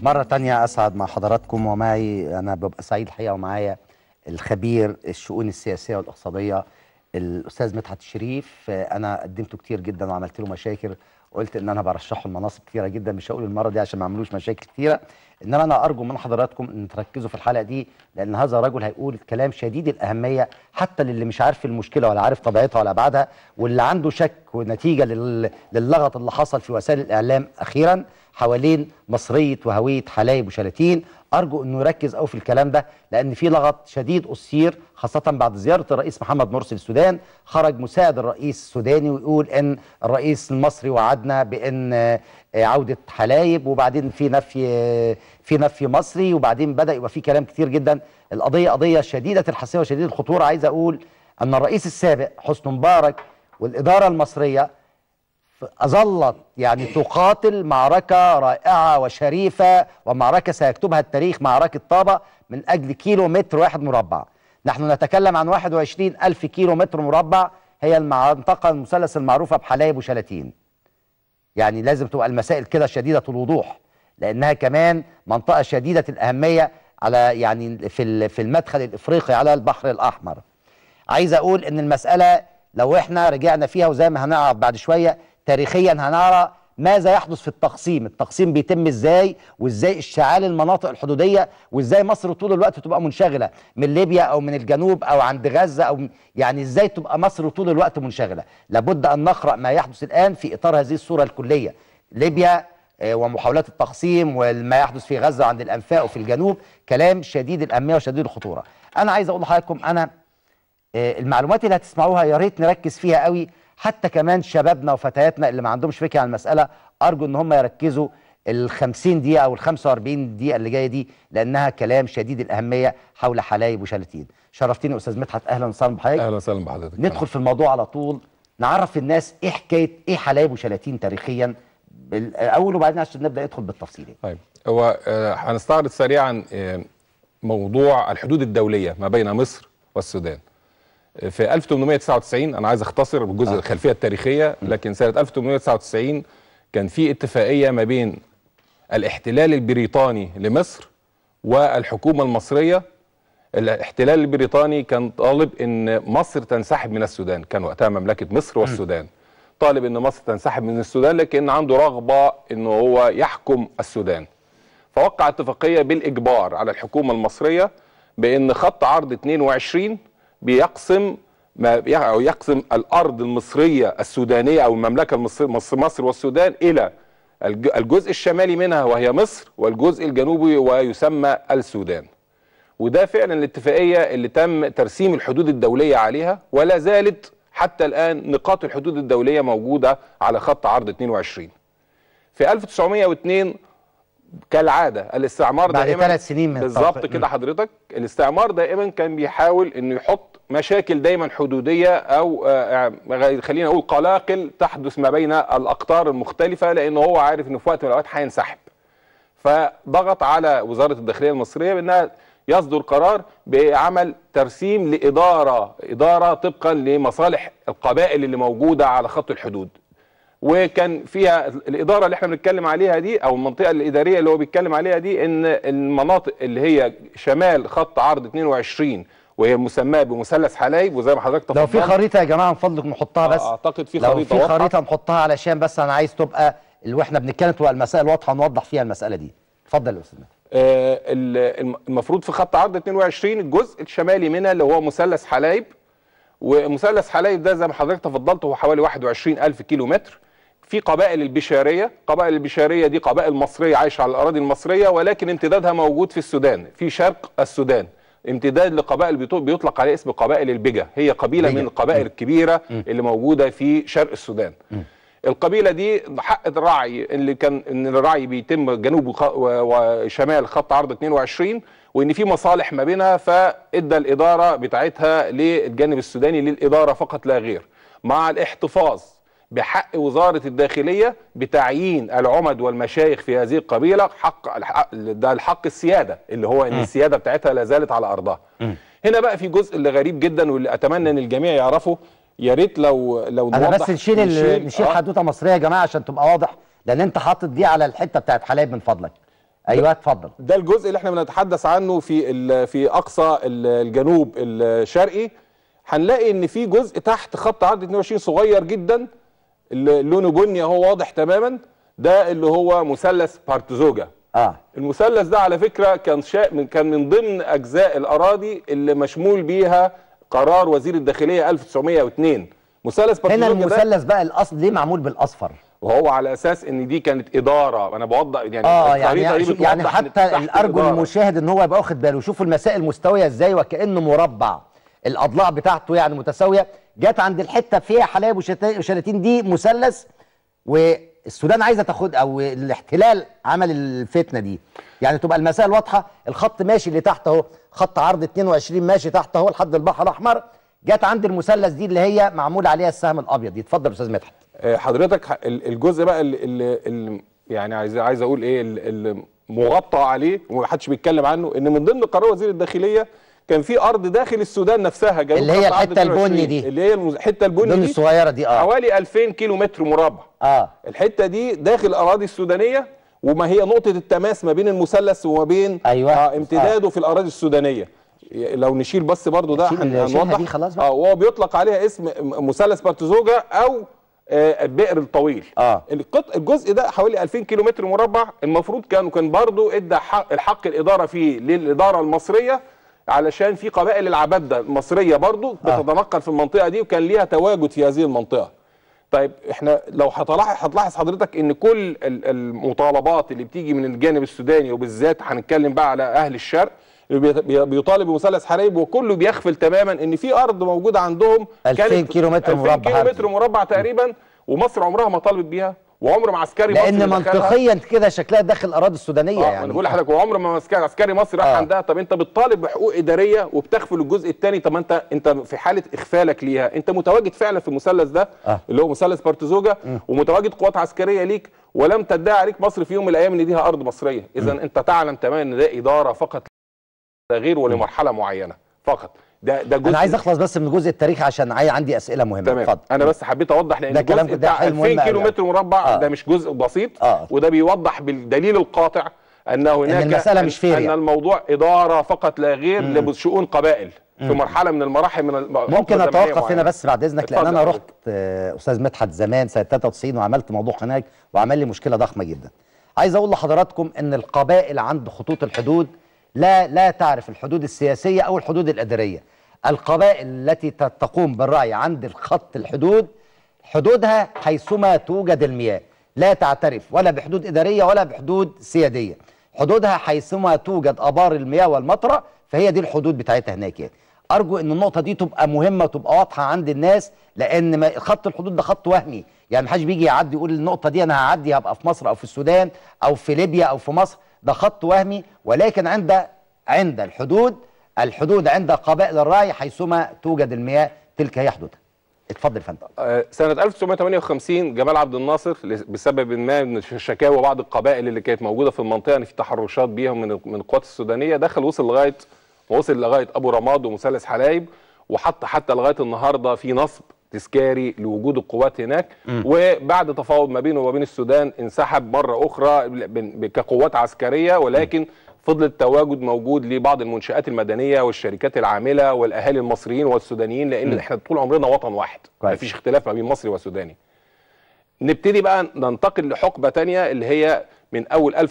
مرة تانية أسعد مع حضراتكم، ومعي أنا ببقى سعيد الحقيقة ومعايا الخبير الشؤون السياسية والاقتصادية الأستاذ مدحت الشريف. أنا قدمته كتير جدا وعملت له مشاكل، قلت إن أنا برشحه المناصب كتيرة جدا، مش هقول المرة دي عشان ما عملوش مشاكل كتيرة، إنما أنا أرجو من حضراتكم إن تركزوا في الحلقة دي، لأن هذا الرجل هيقول كلام شديد الأهمية حتى للي مش عارف المشكلة ولا عارف طبيعتها ولا أبعادها، واللي عنده شك ونتيجة للغط اللي حصل في وسائل الإعلام أخيرا حوالين مصرية وهوية حلايب وشلاتين. أرجو أنه يركز قوي في الكلام ده، لأن في لغط شديد أثير خاصة بعد زيارة الرئيس محمد مرسي للسودان. خرج مساعد الرئيس السوداني ويقول أن الرئيس المصري وعدنا بأن عودة حلايب، وبعدين في نفي مصري، وبعدين بدأ يبقى في كلام كتير جدا. القضية قضية شديدة الحساسية وشديدة الخطورة. عايز أقول أن الرئيس السابق حسني مبارك والإدارة المصرية أظلت يعني تقاتل معركة رائعة وشريفة، ومعركة سيكتبها التاريخ، معركة طابة، من أجل كيلو متر واحد مربع. نحن نتكلم عن 21,000 كيلو متر مربع، هي المنطقة المثلث المعروفة بحلايب وشلاتين. يعني لازم تبقى المسائل كده شديدة الوضوح، لأنها كمان منطقة شديدة الأهمية على يعني في المدخل الإفريقي على البحر الأحمر. عايز أقول إن المسألة لو إحنا رجعنا فيها، وزي ما هنعرف بعد شوية تاريخيا هنرى ماذا يحدث في التقسيم بيتم ازاي، وازاي اشتعال المناطق الحدوديه، وازاي مصر طول الوقت تبقى منشغله من ليبيا او من الجنوب او عند غزه، او يعني ازاي تبقى مصر طول الوقت منشغله. لابد ان نقرا ما يحدث الان في اطار هذه الصوره الكليه. ليبيا ومحاولات التقسيم وما يحدث في غزه عند الانفاق وفي الجنوب كلام شديد الاهميه وشديد الخطوره. انا عايز اقول لحضراتكم، انا المعلومات اللي هتسمعوها يا ريت نركز فيها قوي، حتى كمان شبابنا وفتياتنا اللي ما عندهمش فكره عن المساله، ارجو ان هم يركزوا ال50 دقيقه او ال45 دقيقه اللي جايه دي، لانها كلام شديد الاهميه حول حلايب وشلاتين. شرفتني استاذ مدحت، اهلا وسهلا بحضرتك. اهلا وسهلا بحضرتك. ندخل في الموضوع على طول، نعرف الناس ايه حكايه ايه حلايب وشلاتين تاريخيا الاول، وبعدين عشان نبدا ندخل بالتفصيل. طيب، هو هنستعرض سريعا موضوع الحدود الدوليه ما بين مصر والسودان. في 1899 انا عايز اختصر بجزء الخلفيه التاريخيه، لكن سنه 1899 كان في اتفاقيه ما بين الاحتلال البريطاني لمصر والحكومه المصريه. الاحتلال البريطاني كان طالب ان مصر تنسحب من السودان، كان وقتها مملكه مصر والسودان. طالب ان مصر تنسحب من السودان، لكن عنده رغبه انه هو يحكم السودان. فوقع اتفاقيه بالاجبار على الحكومه المصريه بان خط عرض 22 بيقسم يقسم الارض المصريه السودانيه او المملكه المصريه مصر والسودان الى الجزء الشمالي منها وهي مصر، والجزء الجنوبي ويسمى السودان. وده فعلا الاتفاقيه اللي تم ترسيم الحدود الدوليه عليها، ولا زالت حتى الان نقاط الحدود الدوليه موجوده على خط عرض 22. في 1902 كالعاده الاستعمار بعد دائما 3 سنين من بالظبط كده حضرتك، الاستعمار دائما كان بيحاول انه يحط مشاكل دايما حدوديه، او خلينا نقول قلاقل تحدث ما بين الاقطار المختلفه، لانه هو عارف انه في وقت من الاوقات هينسحب. فضغط على وزاره الداخليه المصريه بانها يصدر قرار بعمل ترسيم لاداره طبقا لمصالح القبائل اللي موجوده على خط الحدود. وكان فيها الاداره اللي احنا بنتكلم عليها دي، او المنطقه الاداريه اللي هو بيتكلم عليها دي، ان المناطق اللي هي شمال خط عرض 22 وهي مسماه بمثلث حلايب، وزي ما حضرتك تفضلت. لو في خريطه يا جماعه من فضلك نحطها، بس اعتقد في لو خريطه في خريطه نحطها، علشان بس انا عايز تبقى واحنا بنتكلم تبقى المسائل واضحه نوضح فيها المساله دي. اتفضل يا استاذ. المفروض في خط عرض 22 الجزء الشمالي منها اللي هو مثلث حلايب، ومثلث حلايب ده زي ما حضرتك تفضلت هو حوالي 21,000 كيلو متر. في قبائل البشاريه، قبائل البشاريه دي قبائل مصريه عايشه على الاراضي المصريه، ولكن امتدادها موجود في السودان، في شرق السودان. امتداد لقبائل بيطلق عليه اسم قبائل البجا، هي قبيله من القبائل الكبيره اللي موجوده في شرق السودان. القبيله دي حق الرعي اللي كان ان الرعي بيتم جنوب وشمال خط عرض 22، وان في مصالح ما بينها، فادى الاداره بتاعتها للجانب السوداني للاداره فقط لا غير، مع الاحتفاظ بحق وزاره الداخليه بتعيين العمد والمشايخ في هذه القبيله. ده الحق السياده، اللي هو ان السياده بتاعتها لا زالت على ارضها. هنا بقى في جزء اللي غريب جدا واللي اتمنى ان الجميع يعرفه، يا ريت لو انا بس نشيل حدوته مصريه يا جماعه عشان تبقى واضح، لان انت حاطط دي على الحته بتاعت حلايب من فضلك. ايوه اتفضل. ده الجزء اللي احنا بنتحدث عنه في اقصى الجنوب الشرقي. هنلاقي ان في جزء تحت خط عرض 22 صغير جدا اللي لونه بني اهو واضح تماما، ده اللي هو مثلث بارتزوجا. المثلث ده على فكره كان من ضمن اجزاء الاراضي اللي مشمول بيها قرار وزير الداخليه 1902. مثلث بارتزوجا هنا المثلث بقى الاصل ليه معمول بالاصفر؟ وهو على اساس ان دي كانت اداره، انا بوضح يعني يعني حتى الارجو المشاهد ان هو يبقى واخد باله، شوفوا المسائل مستويه ازاي وكانه مربع، الاضلاع بتاعته يعني متساويه، جت عند الحته فيها حلايب وشلاتين دي مثلث، والسودان عايزه تاخد او الاحتلال عمل الفتنه دي، يعني تبقى المسائل واضحه، الخط ماشي اللي تحت اهو، خط عرض 22 ماشي تحت اهو لحد البحر الاحمر، جت عند المثلث دي اللي هي معمول عليها السهم الابيض دي. اتفضل استاذ مدحت. حضرتك الجزء بقى اللي يعني عايز اقول ايه اللي مغطى عليه ومحدش بيتكلم عنه، ان من ضمن قرار وزير الداخليه كان في ارض داخل السودان نفسها جنوب اللي هي الحته البني دي، اللي هي الحته البني دي الصغيره دي حوالي 2000 كيلو متر مربع. الحته دي داخل الاراضي السودانيه، وما هي نقطه التماس ما بين المثلث وما بين امتداده في الاراضي السودانيه. لو نشيل بس برضو ده هنوضح. وهو بيطلق عليها اسم مثلث بارتزوجا او البئر الطويل. الجزء ده حوالي 2000 كيلو متر مربع، المفروض كان برضو ادى الحق الاداره فيه للاداره المصريه، علشان في قبائل العباده المصريه برضو بتتنقل في المنطقه دي وكان ليها تواجد في هذه المنطقه. طيب احنا لو هتلاحظ حضرتك ان كل المطالبات اللي بتيجي من الجانب السوداني، وبالذات هنتكلم بقى على اهل الشرق بيطالب بمثلث حلايب، وكله بيغفل تماما ان في ارض موجوده عندهم 2000 كيلو متر مربع 2000 كيلو متر مربع تقريبا، ومصر عمرها ما طالبت بيها، وعمر ما عسكري مصري لان منطقيا كده شكلها داخل الاراضي السودانيه. يعني انا بقول لحضرتك وعمر ما عسكري مصري راح عندها. طب انت بتطالب بحقوق اداريه وبتغفل الجزء الثاني. طب انت في حاله اخفالك ليها، انت متواجد فعلا في المثلث ده اللي هو مثلث بارتزوجا، ومتواجد قوات عسكريه ليك، ولم تدعي عليك مصر في يوم من الايام ان دي ارض مصريه. اذا انت تعلم تماما ان ده اداره فقط لا غير، ولمرحله معينه فقط. ده جزء. انا عايز اخلص بس من الجزء التاريخي عشان عندي اسئله مهمه. تمام. انا بس حبيت اوضح لان الجزء بتاع 2000 كيلو متر مربع ده مش جزء بسيط. وده بيوضح بالدليل القاطع ان هناك المساله مش فير، ان الموضوع اداره فقط لا غير لشؤون قبائل في مرحله من المراحل ممكن اتوقف هنا بس بعد اذنك، لان انا رحت استاذ مدحت زمان سنه 93 وعملت موضوع هناك وعمل لي مشكله ضخمه جدا. عايز اقول لحضراتكم ان القبائل عند خطوط الحدود لا تعرف الحدود السياسيه او الحدود الاداريه. القبائل التي تقوم بالرعي عند الخط الحدود حدودها حيثما توجد المياه، لا تعترف ولا بحدود اداريه ولا بحدود سياديه، حدودها حيثما توجد ابار المياه والمطره، فهي دي الحدود بتاعتها هناك. يعني ارجو ان النقطه دي تبقى مهمه وتبقى واضحه عند الناس، لان خط الحدود ده خط وهمي، يعني محدش بيجي يعدي يقول النقطه دي انا هعدي هبقى في مصر او في السودان او في ليبيا او في مصر، ده خط وهمي. ولكن عند الحدود عند قبائل الرعي حيثما توجد المياه تلك هي حدودها. اتفضل يا فندم. سنه 1958 جمال عبد الناصر بسبب ما من شكاوى بعض القبائل اللي كانت موجوده في المنطقه ان في تحرشات بيهم من القوات السودانيه، وصل لغايه ابو رماد ومثلث حلايب، وحط حتى لغايه النهارده في نصب تذكاري لوجود القوات هناك. وبعد تفاوض ما بينه وبين السودان انسحب مره اخرى كقوات عسكريه، ولكن فضل التواجد موجود لبعض المنشآت المدنيه والشركات العامله والاهالي المصريين والسودانيين، لان احنا طول عمرنا وطن واحد، مفيش اختلاف ما بين مصري وسوداني. نبتدي بقى ننتقل لحقبه ثانيه اللي هي من اول 1992،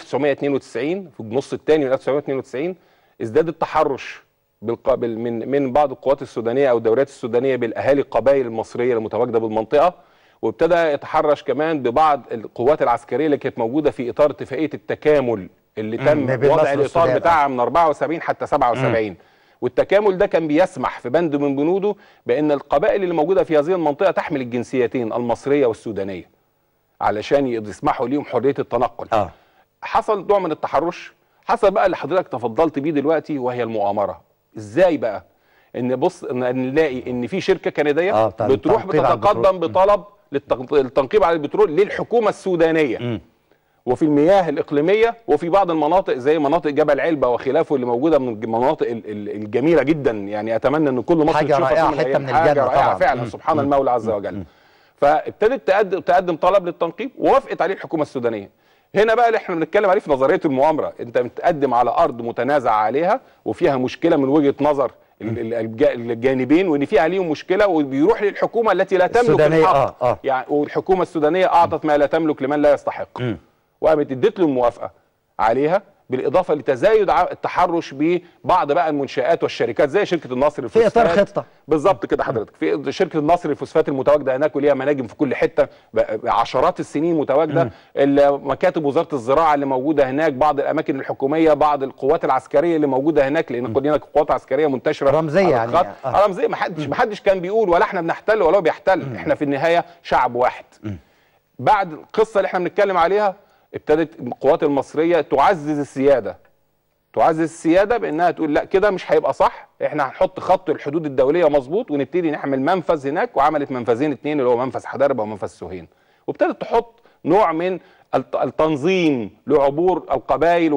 في النص الثاني من 1992 ازداد التحرش من بعض القوات السودانيه او الدوريات السودانيه بالاهالي القبائل المصريه المتواجده بالمنطقه، وابتدى يتحرش كمان ببعض القوات العسكريه اللي كانت موجوده في اطار اتفاقيه التكامل اللي تم وضع الاطار بتاعها من 74 حتى 77. والتكامل ده كان بيسمح في بند من بنوده بان القبائل اللي موجوده في هذه المنطقه تحمل الجنسيتين المصريه والسودانيه علشان يسمحوا ليهم حريه التنقل. حصل نوع من التحرش، حصل بقى اللي حضرتك تفضلت بيه دلوقتي، وهي المؤامره. ازاي بقى؟ نلاقي ان في شركه كنديه بتروح بتتقدم بطلب للتنقيب على البترول للحكومه السودانيه وفي المياه الاقليميه، وفي بعض المناطق زي مناطق جبل علبه وخلافه اللي موجوده من المناطق الجميله جدا. يعني اتمنى ان كل مصر تشوفها حاجه رائعه، حته من الجنه طبعا فعلا. سبحان المولى عز وجل. فابتدت تقدم طلب للتنقيب، ووافقت عليه الحكومه السودانيه. هنا بقى اللي احنا بنتكلم عليه في نظريه المؤامره، انت بتقدم على ارض متنازع عليها وفيها مشكله من وجهه نظر الجانبين، وان في عليهم مشكله، وبيروح للحكومه التي لا تملك الحق. يعني والحكومه السودانيه اعطت ما لا تملك لمن لا يستحق، وقامت ادت له الموافقه عليها، بالاضافه لتزايد التحرش ببعض بقى المنشآت والشركات زي شركه النصر للفوسفات في اطار خطه. بالظبط كده حضرتك، في شركه النصر للفوسفات المتواجده هناك وليها مناجم في كل حته عشرات السنين متواجده، مكاتب وزاره الزراعه اللي موجوده هناك، بعض الاماكن الحكوميه، بعض القوات العسكريه اللي موجوده هناك، لان كلنا قوات عسكريه منتشره رمزيه يعني رمزيه، ما حدش كان بيقول ولا احنا بنحتل ولا هو بيحتل، احنا في النهايه شعب واحد. بعد القصه اللي احنا بنتكلم عليها ابتدت القوات المصريه تعزز السياده بانها تقول لا كده مش هيبقى صح، احنا هنحط خط الحدود الدوليه مظبوط ونبتدي نعمل منفذ هناك، وعملت منفذين اتنين اللي هو منفذ حداربه ومنفذ سوهين، وابتدت تحط نوع من التنظيم لعبور القبائل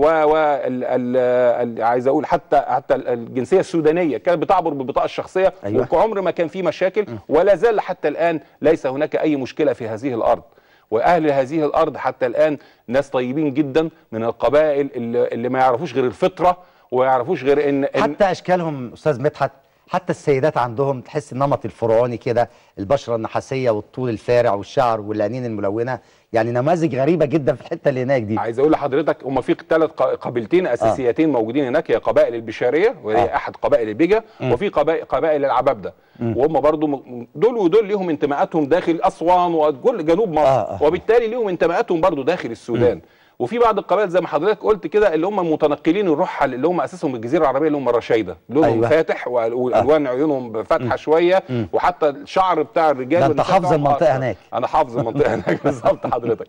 عايز اقول حتى الجنسيه السودانيه كانت بتعبر بالبطاقه الشخصيه. أيوة. وعمر ما كان في مشاكل، ولا زال حتى الان ليس هناك اي مشكله في هذه الارض، واهل هذه الارض حتى الان ناس طيبين جدا من القبائل اللي ما يعرفوش غير الفطره، وما يعرفوش غير ان حتى اشكالهم استاذ مدحت، حتى السيدات عندهم تحس النمط الفرعوني كده، البشره النحاسيه والطول الفارع والشعر والعينين الملونه، يعني نماذج غريبه جدا في الحته اللي هناك دي. عايز اقول لحضرتك هم في 3 قبيلتين اساسيتين موجودين هناك، هي قبائل البشاريه وهي احد قبائل البيجا، وفي قبائل العبابده، وهم برضو دول ودول ليهم انتماءاتهم داخل اسوان وكل جنوب مصر، وبالتالي ليهم انتماءاتهم برضو داخل السودان. وفي بعض القبائل زي ما حضرتك قلت كده اللي هم متنقلين الرحل اللي هم اساسهم الجزيره العربيه اللي هم الرشايده، لونهم فاتح والوان عيونهم فاتحه شويه، وحتى الشعر بتاع الرجال. انت حافظ المنطقه هناك. انا حافظ المنطقه هناك بالظبط حضرتك.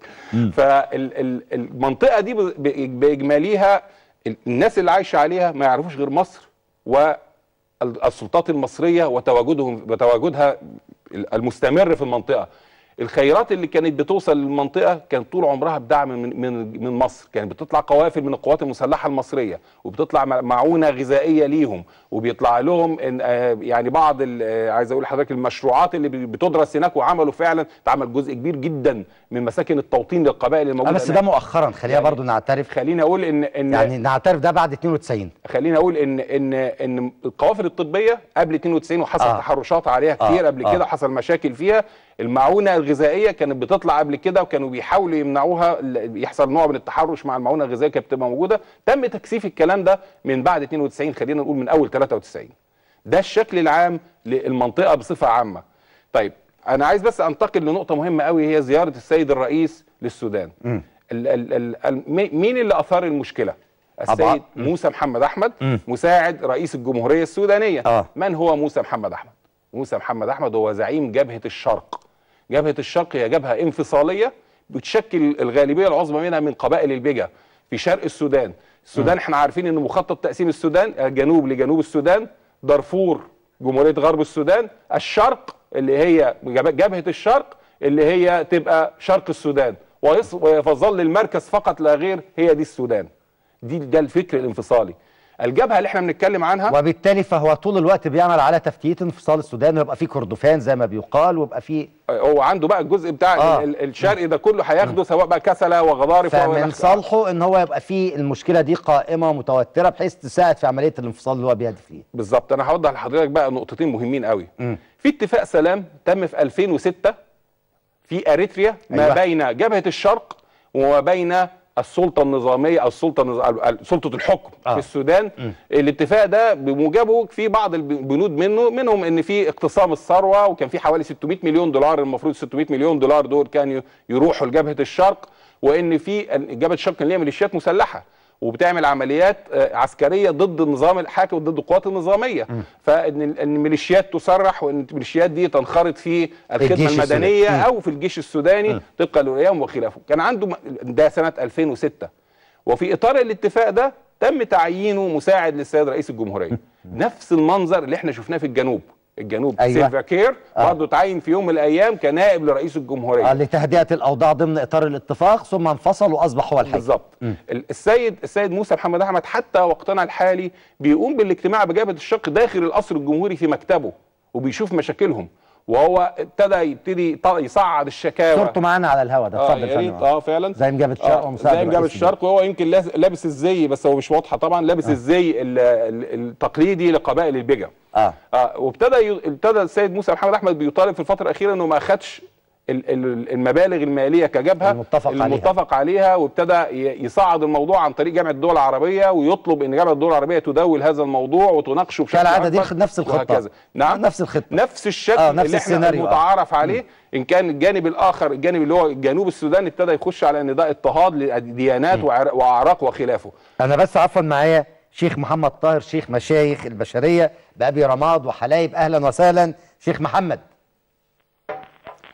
فالمنطقه دي باجماليها الناس اللي عايشه عليها ما يعرفوش غير مصر والسلطات المصريه وتواجدها المستمر في المنطقه. الخيرات اللي كانت بتوصل للمنطقه كانت طول عمرها بدعم من مصر، كانت بتطلع قوافل من القوات المسلحه المصريه، وبتطلع معونه غذائيه ليهم، وبيطلع لهم يعني بعض عايز اقول لحضرتك المشروعات اللي بتدرس هناك، وعملوا فعلا اتعمل جزء كبير جدا من مساكن التوطين للقبائل الموجوده. بس ده مؤخرا، خلينا يعني برضو نعترف، خليني اقول ان يعني نعترف ده بعد 92. خليني اقول ان القوافل الطبيه قبل 92 وحصل تحرشات عليها كتير قبل كده، وحصل مشاكل فيها. المعونه الغذائيه كانت بتطلع قبل كده، وكانوا بيحاولوا يمنعوها، يحصل نوع من التحرش مع المعونه الغذائيه كانت بتبقى موجوده. تم تكثيف الكلام ده من بعد 92، خلينا نقول من اول 93. ده الشكل العام للمنطقه بصفه عامه. طيب انا عايز بس انتقل لنقطه مهمه قوي، هي زياره السيد الرئيس للسودان. مين اللي اثار المشكله؟ السيد موسى محمد احمد، مساعد رئيس الجمهوريه السودانيه. من هو موسى محمد احمد؟ موسى محمد احمد هو زعيم جبهه الشرق. جبهه الشرق هي جبهه انفصاليه بتشكل الغالبيه العظمى منها من قبائل البيجا في شرق السودان. السودان احنا عارفين ان مخطط تقسيم السودان الجنوب لجنوب السودان، دارفور جمهوريه غرب السودان، الشرق اللي هي جبهه الشرق اللي هي تبقى شرق السودان، ويظل المركز فقط لا غير هي دي السودان. ده الفكر الانفصالي. الجبهه اللي احنا بنتكلم عنها، وبالتالي فهو طول الوقت بيعمل على تفتيت انفصال السودان، ويبقى فيه كردفان زي ما بيقال، ويبقى فيه هو عنده بقى الجزء بتاع الشرقي ده كله هياخده، سواء بقى كسلة وغضارف، فمن صالحه ان هو يبقى فيه المشكله دي قائمه ومتوتره بحيث تساعد في عمليه الانفصال اللي هو بيهدف ليه. بالظبط. انا هوضح لحضرتك بقى نقطتين مهمين قوي. في اتفاق سلام تم في 2006 في اريتريا ما بين جبهه الشرق وما بين السلطه النظاميه او سلطه الحكم في السودان. الاتفاق ده بموجبه في بعض البنود منهم ان في اقتسام الثروه، وكان في حوالي 600 مليون دولار، المفروض 600 مليون دولار دول كانوا يروحوا لجبهه الشرق، وان في جبهه الشرق كان ليها ميليشيات مسلحه وبتعمل عمليات عسكريه ضد النظام الحاكم وضد القوات النظاميه، فان الميليشيات تسرح، وان الميليشيات دي تنخرط في الخدمه المدنيه او في الجيش السوداني طبقا للايام وخلافه. كان عنده ده سنه 2006، وفي اطار الاتفاق ده تم تعيينه مساعد للسيد رئيس الجمهوريه. نفس المنظر اللي احنا شفناه في الجنوب. أيوة. سيلفا كير برضه تعين في يوم من الايام كنائب لرئيس الجمهوريه لتهدئه الاوضاع ضمن اطار الاتفاق، ثم انفصل واصبح هو الحاكم. بالظبط. السيد موسى محمد احمد حتى وقتنا الحالي بيقوم بالاجتماع بجبهه الشرق داخل القصر الجمهوري في مكتبه، وبيشوف مشاكلهم، وهو يبتدي يصعد الشكاوى. صورته معانا على الهوا ده، اتفضل يا ريت. فعلا زي مجاب الشرق زي مجاب الشرق، وهو يمكن لابس الزي، بس هو مش واضحه طبعا، لابس الزي التقليدي لقبائل البجا. وابتدى السيد موسى محمد احمد بيطالب في الفتره الاخيره انه ما اخدش المبالغ الماليه كجبهه المتفق عليها، وابتدى يصعد الموضوع عن طريق جامعه الدول العربيه، ويطلب ان جامعه الدول العربيه تداول هذا الموضوع وتناقشه بشكل كالعاده. دي نفس الخطه وهكذا. نعم، نفس الخطه، نفس الشكل نفس اللي احنا المتعارف عليه. ان كان الجانب الاخر، الجانب اللي هو جنوب السودان، ابتدى يخش على ان ده اضطهاد لديانات واعراق وخلافه. انا بس عفوا معايا شيخ محمد طاهر، شيخ مشايخ البشريه بأبي رماد وحلايب. اهلا وسهلا شيخ محمد.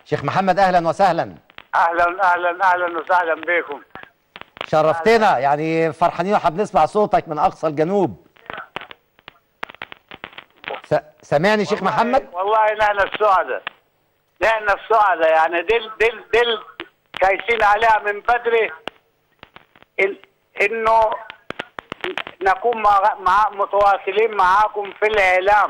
شيخ محمد اهلا وسهلا. اهلا وسهلا بكم. شرفتنا، يعني فرحانين واحنا بنسمع صوتك من اقصى الجنوب. سامعني شيخ محمد؟ والله نحن السعداء، يعني دل كايسين عليها من بدري، انه نكون متواصلين معاكم في الاعلام.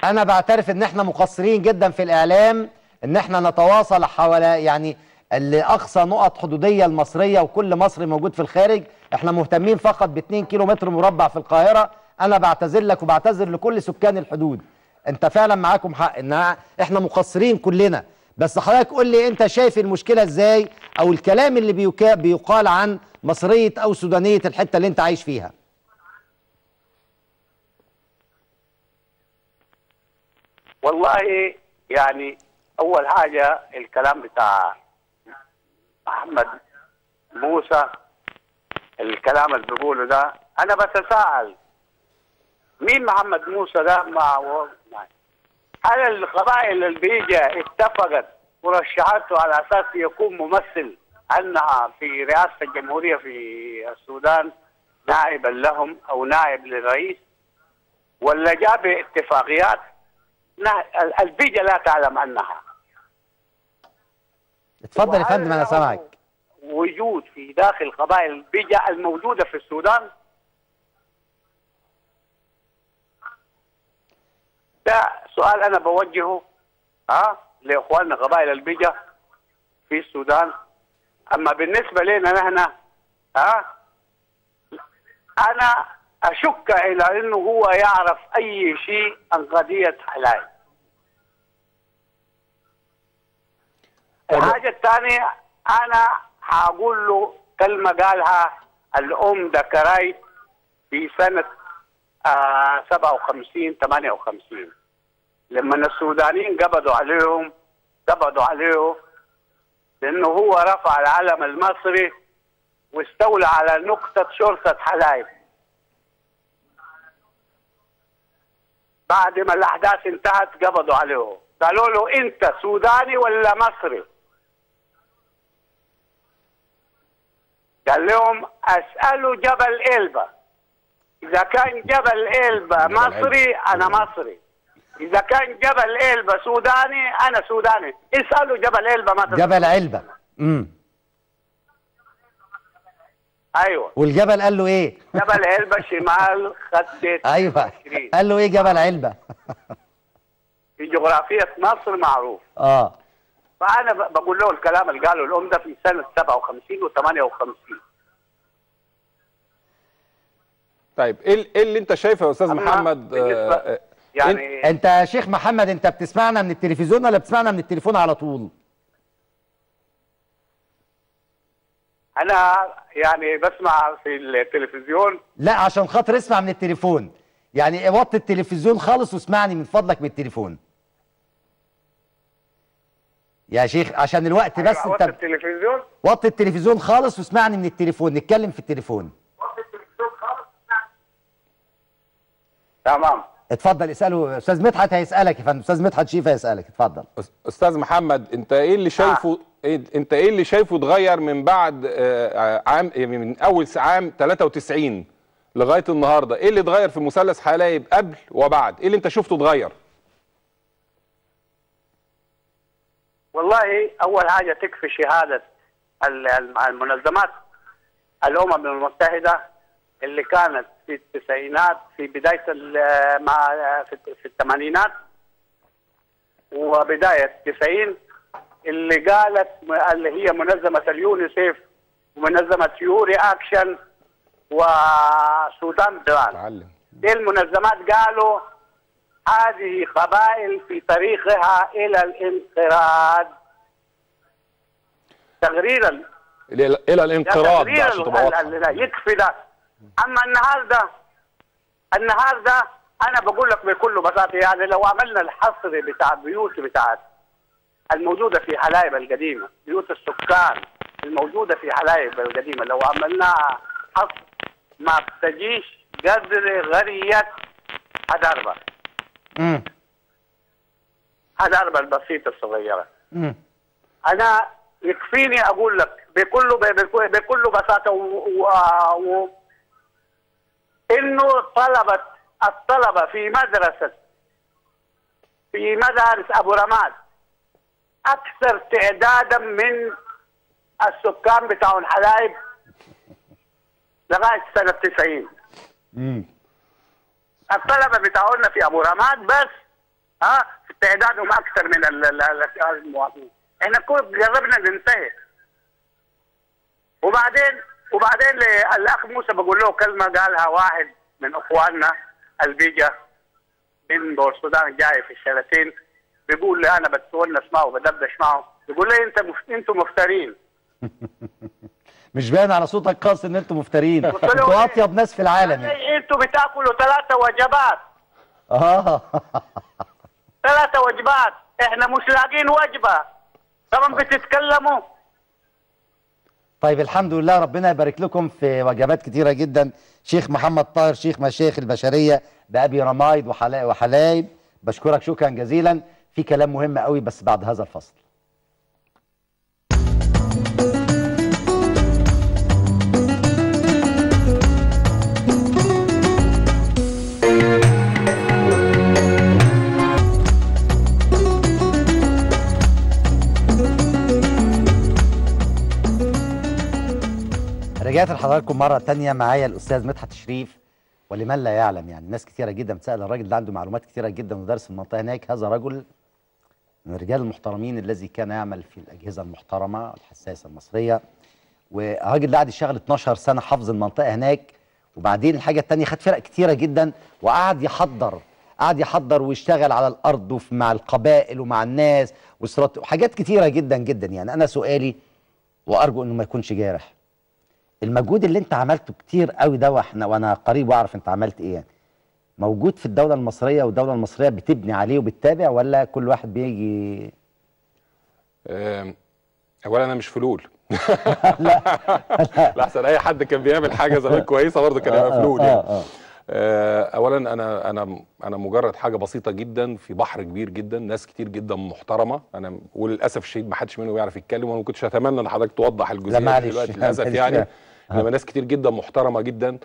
انا بعترف ان احنا مقصرين جدا في الاعلام، ان احنا نتواصل حول يعني لاقصى نقط حدوديه المصريه، وكل مصري موجود في الخارج. احنا مهتمين فقط ب 2 كيلو متر مربع في القاهره. انا بعتذر لك وبعتذر لكل سكان الحدود. انت فعلا معاكم حق ان احنا مقصرين كلنا، بس حضرتك قول لي انت شايف المشكله ازاي، او الكلام اللي بيقال عن مصريه او سودانيه الحته اللي انت عايش فيها. والله يعني اول حاجه الكلام بتاع محمد موسى، الكلام اللي بيقوله ده، انا بتساءل مين محمد موسى ده؟ هل القبائل اللي بيجي اتفقت ورشحته على اساس يكون ممثل عنها في رئاسه الجمهوريه في السودان، نائبا لهم او نائب للرئيس، ولا جاء باتفاقيات البيجا لا تعلم عنها؟ اتفضل يا فندم انا سامعك. وجود في داخل قبائل البيجا الموجوده في السودان؟ ده سؤال انا بوجهه لاخواننا قبائل البيجا في السودان. اما بالنسبه لنا نحن انا اشك الى انه هو يعرف اي شيء عن قضيه حلايب. الحاجه الثانيه، انا هقول له كلمه قالها الام دكراي في سنه 57 58 لما السودانيين قبضوا عليه لانه هو رفع العلم المصري واستولى على نقطه شرطه حلايب. بعد ما الاحداث انتهت قبضوا عليه، قالوا له انت سوداني ولا مصري؟ قال لهم اسالوا جبل إلبا، اذا كان جبل إلبا مصري انا مصري، اذا كان جبل إلبا سوداني انا سوداني. اسالوا جبل إلبا مصري. جبل علبة. ايوه. والجبل قال له ايه؟ جبل علبة شمال خط ايوه. قال له ايه جبل علبة؟ في جغرافية مصر معروف. فانا بقول له الكلام اللي قاله الام ده في سنة 57 و 58. طيب ايه اللي انت شايفه يا استاذ محمد؟ يعني انت يا شيخ محمد انت بتسمعنا من التلفزيون ولا بتسمعنا من التليفون على طول؟ انا يعني بسمع في التلفزيون. لا عشان خاطر اسمع من التليفون، يعني وطي التلفزيون خالص واسمعني من فضلك من التليفون يا شيخ عشان الوقت. بس انت وطي التلفزيون، وطي التلفزيون خالص واسمعني من التليفون، نتكلم في التليفون. تمام. اتفضل اساله. استاذ مدحت هيسالك يا فندم، استاذ مدحت شيفا هيسالك. اتفضل. استاذ محمد، انت ايه اللي شايفه انت ايه اللي شايفه اتغير من بعد من اول عام 93 لغايه النهارده؟ ايه اللي اتغير في مثلث حلايب قبل وبعد؟ ايه اللي انت شفته اتغير؟ والله اول حاجه تكفي شهاده المنظمات الامم المتحده اللي كانت في التسعينات، في بدايه في الثمانينات، وبداية 90 اللي قالت اللي هي منظمة اليونيسيف ومنظمة يوري أكشن وسودان دران. دي المنظمات قالوا هذه قبائل في طريقها إلى الانقراض. تغرير إلى الانقراض يكفي ده. أما النهارده أنا بقول لك بكل بساطة، يعني لو عملنا الحصر بتاع البيوت بتاعت الموجودة في حلايب القديمة، بيوت السكان الموجودة في حلايب القديمة، لو عملناها حصر ما بتجيش قدر غرية حدربة. حدربة البسيطة الصغيرة. أنا يكفيني أقول لك بكل بساطة إنه الطلبة في مدارس أبو رماد أكثر تعدادا من السكان بتاع الحلايب لغاية سنة 90. الطلبة بتاعونا في أبو رماد بس تعدادهم أكثر من المواطنين. إحنا قربنا ننتهي. وبعدين الأخ موسى بقول له كلمة قالها واحد من أخواننا البيجا من بور السودان جاي في الشلاتين، بيقول لي أنا بتونس معه وبدردش معه، بيقول لي أنتم مفترين. مش باين على صوتك خالص ان انتوا مفترين، انتوا اطيب ناس في العالم يعني. انتوا بتاكلوا 3 وجبات. 3 وجبات، احنا مش لاقين وجبه، طبعا بتتكلموا. طيب الحمد لله، ربنا يبارك لكم في وجبات كتيره جدا. شيخ محمد طاهر، شيخ مشايخ البشريه بأبي رمايد وحلايب، بشكرك شكرا جزيلا. في كلام مهم قوي بس بعد هذا الفصل. رجعت لحضراتكم مرة تانية، معايا الأستاذ مدحت شريف. ولمن لا يعلم، يعني ناس كتيرة جدا بتسأل الراجل ده عنده معلومات كتيرة جدا ودارس المنطقة هناك. هذا رجل من الرجال المحترمين الذي كان يعمل في الأجهزة المحترمة الحساسة المصرية، والراجل ده قعد يشتغل 12 سنة حافظ المنطقة هناك. وبعدين الحاجة التانية، خد فرق كتيرة جدا وقعد يحضر ويشتغل على الأرض مع القبائل ومع الناس وحاجات كتيرة جدا جدا. يعني أنا سؤالي، وأرجو إنه ما يكونش جارح، المجهود اللي انت عملته كتير قوي ده، وانا قريب واعرف انت عملت ايه، يعني موجود في الدولة المصرية، والدولة المصرية بتبني عليه وبتتابع، ولا كل واحد بيجي؟ اولا انا مش فلول. لا احسن اي حد كان بيعمل حاجه زمان كويسه برضه كان يبقى فلول يعني. اولا انا مجرد حاجه بسيطه جدا في بحر كبير جدا، ناس كتير جدا محترمه. انا وللاسف الشديد ما حدش منهم يعرف يتكلم، وانا ما كنتش اتمنى ان حضرتك توضح الجزئيه دي دلوقتي للاسف يعني. انما ناس كتير جدا محترمه جدا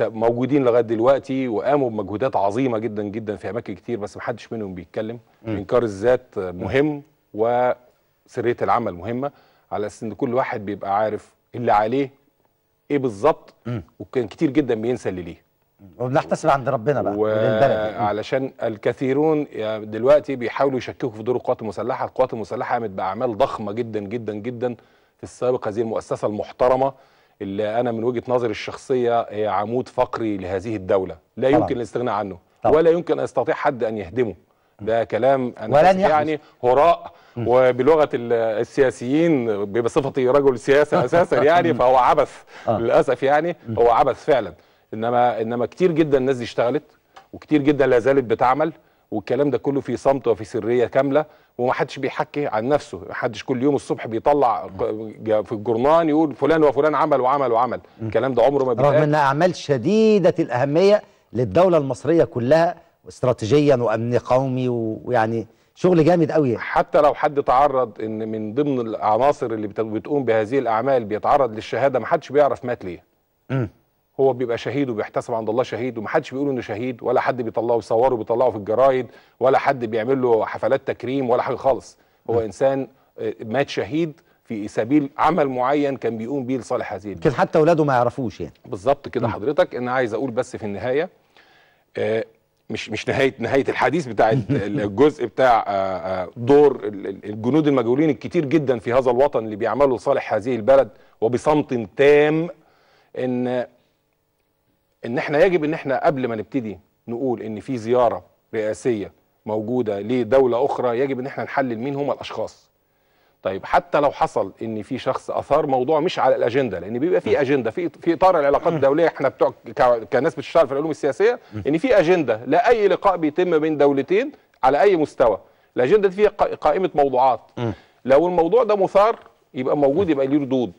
موجودين لغايه دلوقتي وقاموا بمجهودات عظيمه جدا جدا في اماكن كتير، بس ما حدش منهم بيتكلم. انكار الذات مهم وسريه العمل مهمه، على اساس ان كل واحد بيبقى عارف اللي عليه ايه بالظبط، وكان كتير جدا بينسى اللي ليه. وبنحتسب عند ربنا بقى علشان الكثيرون دلوقتي بيحاولوا يشككوا في دور القوات المسلحه. القوات المسلحه قامت باعمال ضخمه جدا جدا جدا في السابق. هذه المؤسسه المحترمه اللي انا من وجهه نظري الشخصيه هي عمود فقري لهذه الدوله، لا يمكن الاستغناء عنه ولا يمكن ان يستطيع حد ان يهدمه. ده كلام انا يعني هراء، وبلغه السياسيين بصفتي رجل سياسه اساسا يعني فهو عبث للاسف يعني، هو عبث فعلا. انما كتير جدا الناس دي اشتغلت، وكتير جدا لا زالت بتعمل، والكلام ده كله في صمت وفي سريه كامله، ومحدش بيحكي عن نفسه. محدش كل يوم الصبح بيطلع في الجرنان يقول فلان وفلان عمل وعمل وعمل. الكلام ده عمره ما بيتقال، رغم انها اعمال شديده الاهميه للدوله المصريه كلها استراتيجيا وامن قومي، ويعني شغل جامد قوي. حتى لو حد تعرض ان من ضمن العناصر اللي بتقوم بهذه الاعمال بيتعرض للشهاده، محدش بيعرف مات ليه. هو بيبقى شهيد وبيحتسب عند الله شهيد، ومحدش بيقول انه شهيد، ولا حد بيطلعه يصوره بيطلعه في الجرايد، ولا حد بيعمل له حفلات تكريم ولا حاجه خالص. هو انسان مات شهيد في سبيل عمل معين كان بيقوم بيه لصالح هذه يمكن حتى اولاده ما يعرفوش يعني. بالظبط كده حضرتك. انا عايز اقول بس في النهايه مش نهايه الحديث بتاع الجزء بتاع دور الجنود المجهولين الكتير جدا في هذا الوطن اللي بيعملوا لصالح هذه البلد وبصمت تام، ان احنا يجب ان احنا قبل ما نبتدي نقول ان في زياره رئاسيه موجوده لدوله اخرى يجب ان احنا نحلل مين هم الاشخاص. طيب حتى لو حصل ان في شخص اثار موضوع مش على الاجنده، لان بيبقى في اجنده في اطار العلاقات الدوليه، احنا بتوع كناس بتشتغل في العلوم السياسيه ان في اجنده لاي لقاء بيتم بين دولتين على اي مستوى، الاجنده دي فيها قائمه موضوعات. لو الموضوع ده مثار يبقى موجود، يبقى ليه ردود.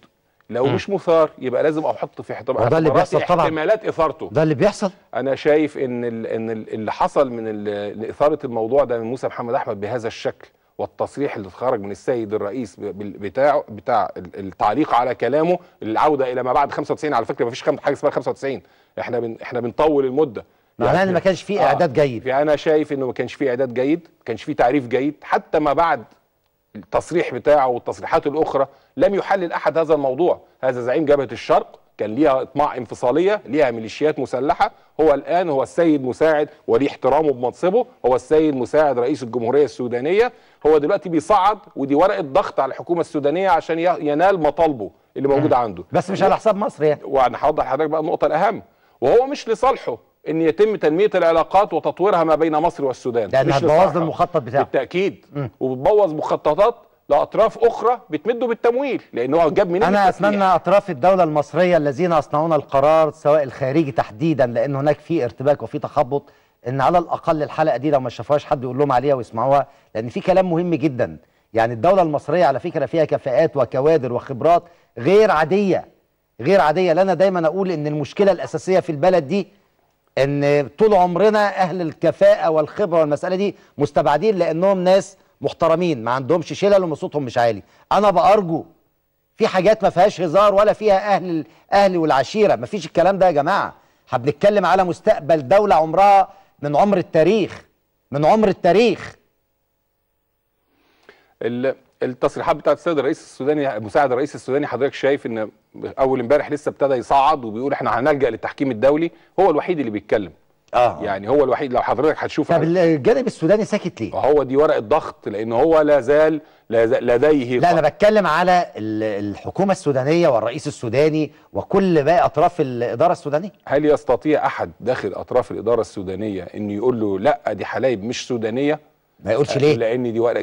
لو مش مثار يبقى لازم احط في ده اللي بيحصل طبعا، احتمالات اثارته. ده اللي بيحصل. انا شايف ان اللي حصل من اثاره الموضوع ده من موسى محمد احمد بهذا الشكل، والتصريح اللي خرج من السيد الرئيس بتاع التعليق على كلامه، العوده الى ما بعد 95. على فكره ما فيش حاجه اسمها 95، احنا بنطول المده، معناه ان ما كانش فيه اعداد جيد. انا شايف انه ما كانش فيه اعداد جيد، ما كانش فيه تعريف جيد، حتى ما بعد التصريح بتاعه والتصريحات الاخرى لم يحلل احد هذا الموضوع. هذا زعيم جبهه الشرق كان ليها اطماع انفصاليه، ليها ميليشيات مسلحه، هو الان هو السيد مساعد وليه احترامه بمنصبه، هو السيد مساعد رئيس الجمهوريه السودانيه، هو دلوقتي بيصعد، ودي ورقه ضغط على الحكومه السودانيه عشان ينال مطالبه اللي موجوده عنده، بس مش على حساب مصر يعني. وانا هوضح لحضرتك بقى النقطه الاهم، وهو مش لصالحه ان يتم تنميه العلاقات وتطويرها ما بين مصر والسودان، لان هتبوظ المخطط بتاعه بالتاكيد، وبتبوظ مخططات لاطراف اخرى بتمده بالتمويل، لان هو جاب منين؟ انا اتمنى اطراف الدوله المصريه الذين يصنعون القرار سواء الخارجي تحديدا، لان هناك في ارتباك وفي تخبط، ان على الاقل الحلقه دي لو ما شافوهاش حد يقول لهم عليها ويسمعوها، لان في كلام مهم جدا. يعني الدوله المصريه على فكره فيها كفاءات وكوادر وخبرات غير عاديه، غير عاديه. لأنا دايما اقول ان المشكله الاساسيه في البلد دي ان طول عمرنا اهل الكفاءه والخبره والمساله دي مستبعدين، لانهم ناس محترمين ما عندهمش شلل وصوتهم مش عالي. انا بأرجو في حاجات ما فيهاش هزار ولا فيها اهل والعشيره، ما فيش الكلام ده يا جماعه. هنتكلم على مستقبل دوله عمرها من عمر التاريخ، من عمر التاريخ. التصريحات بتاعت السيد الرئيس السوداني، مساعد الرئيس السوداني، حضرتك شايف ان اول امبارح لسه ابتدى يصعد وبيقول احنا هنلجأ للتحكيم الدولي، هو الوحيد اللي بيتكلم. يعني هو الوحيد. لو حضرتك هتشوف طب الجانب السوداني ساكت ليه؟ هو دي ورقه ضغط، لان هو لا زال لديه. لا انا بتكلم على الحكومه السودانيه والرئيس السوداني وكل باقي اطراف الاداره السودانيه. هل يستطيع احد داخل اطراف الاداره السودانيه انه يقول له لا دي حلايب مش سودانيه؟ ما يقولش ليه؟ لان دي ورقه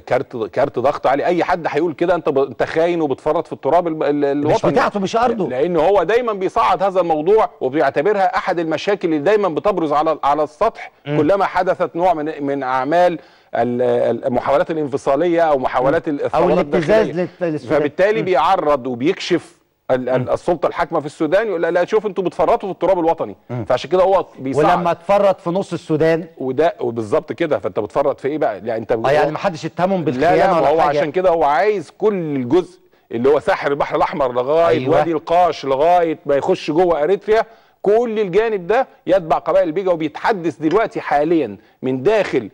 كارت ضغط عليه. اي حد هيقول كده انت خاين وبتفرط في التراب الوطني، مش بتاعته، مش ارضه، لان هو دايما بيصعد هذا الموضوع وبيعتبرها احد المشاكل اللي دايما بتبرز على السطح كلما حدثت نوع من اعمال المحاولات الانفصاليه او محاولات الثورات الداخليه، فبالتالي بيعرض وبيكشف السلطه الحاكمه في السودان، يقول لا شوف انتوا بتفرطوا في التراب الوطني. فعشان كده هو بيصعد. ولما تفرط في نص السودان وده وبالظبط كده، فانت بتفرط في ايه بقى؟ يعني انت يعني ما حدش اتهمهم بالخيانه ولا هو حاجه. عشان كده هو عايز كل الجزء اللي هو ساحل البحر الاحمر لغايه وادي القاش لغايه ما يخش جوه اريتريا، كل الجانب ده يتبع قبائل البيجا. وبيتحدث دلوقتي حاليا من داخل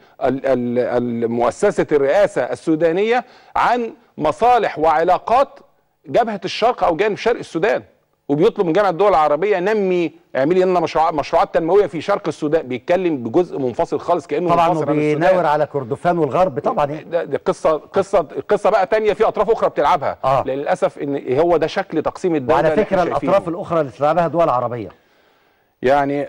مؤسسه الرئاسه السودانيه عن مصالح وعلاقات جبهه الشرق او جانب شرق السودان، وبيطلب من جامعه الدول العربيه اعملي لنا مشروعات تنمويه في شرق السودان. بيتكلم بجزء منفصل خالص كانه طبعا وبيناور على كردفان والغرب طبعا. دي قصه بقى ثانيه في اطراف اخرى بتلعبها. للاسف ان هو ده شكل تقسيم الدوله. وعلى فكره الاطراف الاخرى اللي بتلعبها دول عربيه. يعني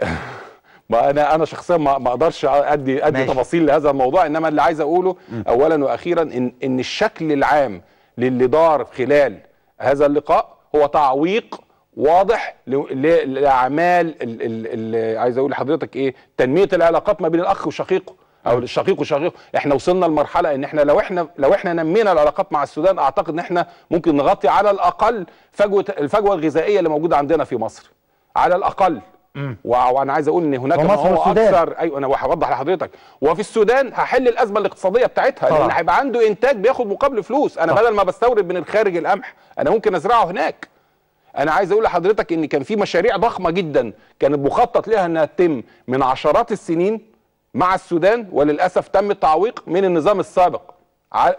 انا شخصيا ما اقدرش ادي تفاصيل لهذا الموضوع، انما اللي عايز اقوله اولا واخيرا ان الشكل العام للي دار خلال هذا اللقاء هو تعويق واضح لاعمال اللي عايز اقول لحضرتك ايه، تنميه العلاقات ما بين الاخ وشقيقه او الشقيق وشقيقه. احنا وصلنا لمرحله ان احنا لو احنا نمينا العلاقات مع السودان، اعتقد ان احنا ممكن نغطي على الاقل الفجوه الغذائيه اللي موجوده عندنا في مصر على الاقل. وانا عايز اقول ان هناك ما هو اكثر. ايوه انا هوضح لحضرتك. وفي السودان هحل الازمه الاقتصاديه بتاعتها، لان هيبقى عنده انتاج بياخد مقابل فلوس. انا بدل ما بستورد من الخارج القمح، انا ممكن ازرعه هناك. انا عايز اقول لحضرتك ان كان في مشاريع ضخمه جدا كانت مخطط لها انها تتم من عشرات السنين مع السودان، وللاسف تم التعويق من النظام السابق.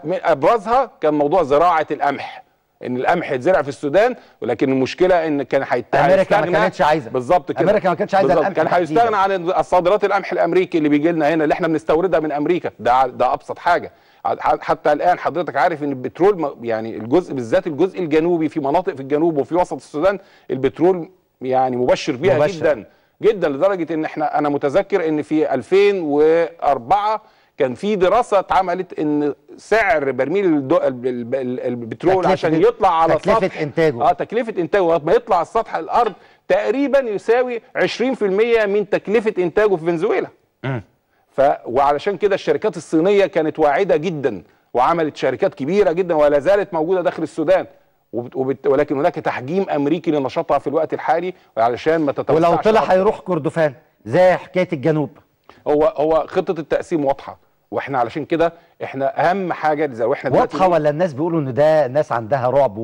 ابرزها كان موضوع زراعه القمح. ان القمح يتزرع في السودان، ولكن المشكله ان كان امريكا ما كانتش عايزه. بالظبط كده، امريكا ما كانتش عايزه القمح، كان هيستغنى عن الصادرات القمح الامريكي اللي بيجي لنا هنا، اللي احنا بنستوردها من امريكا. ده ابسط حاجه. حتى الان حضرتك عارف ان البترول يعني الجزء بالذات الجزء الجنوبي في مناطق في الجنوب وفي وسط السودان البترول يعني مبشر بيها جدا جدا، لدرجه ان انا متذكر ان في 2004 كان في دراسه اتعملت ان سعر برميل البترول عشان يطلع على تكلفه انتاجه تكلفه انتاجه لما يطلع على سطح الارض تقريبا يساوي 20% من تكلفه انتاجه في فنزويلا. وعلشان كده الشركات الصينيه كانت واعده جدا وعملت شركات كبيره جدا ولا زالت موجوده داخل السودان، ولكن هناك تحجيم امريكي لنشاطها في الوقت الحالي علشان ما تتوسعش. ولو طلع هيروح كردفان زي حكايه الجنوب. هو خطه التقسيم واضحه، واحنا علشان كده احنا اهم حاجه زي واحنا واضحه، ولا الناس بيقولوا ان ده ناس عندها رعب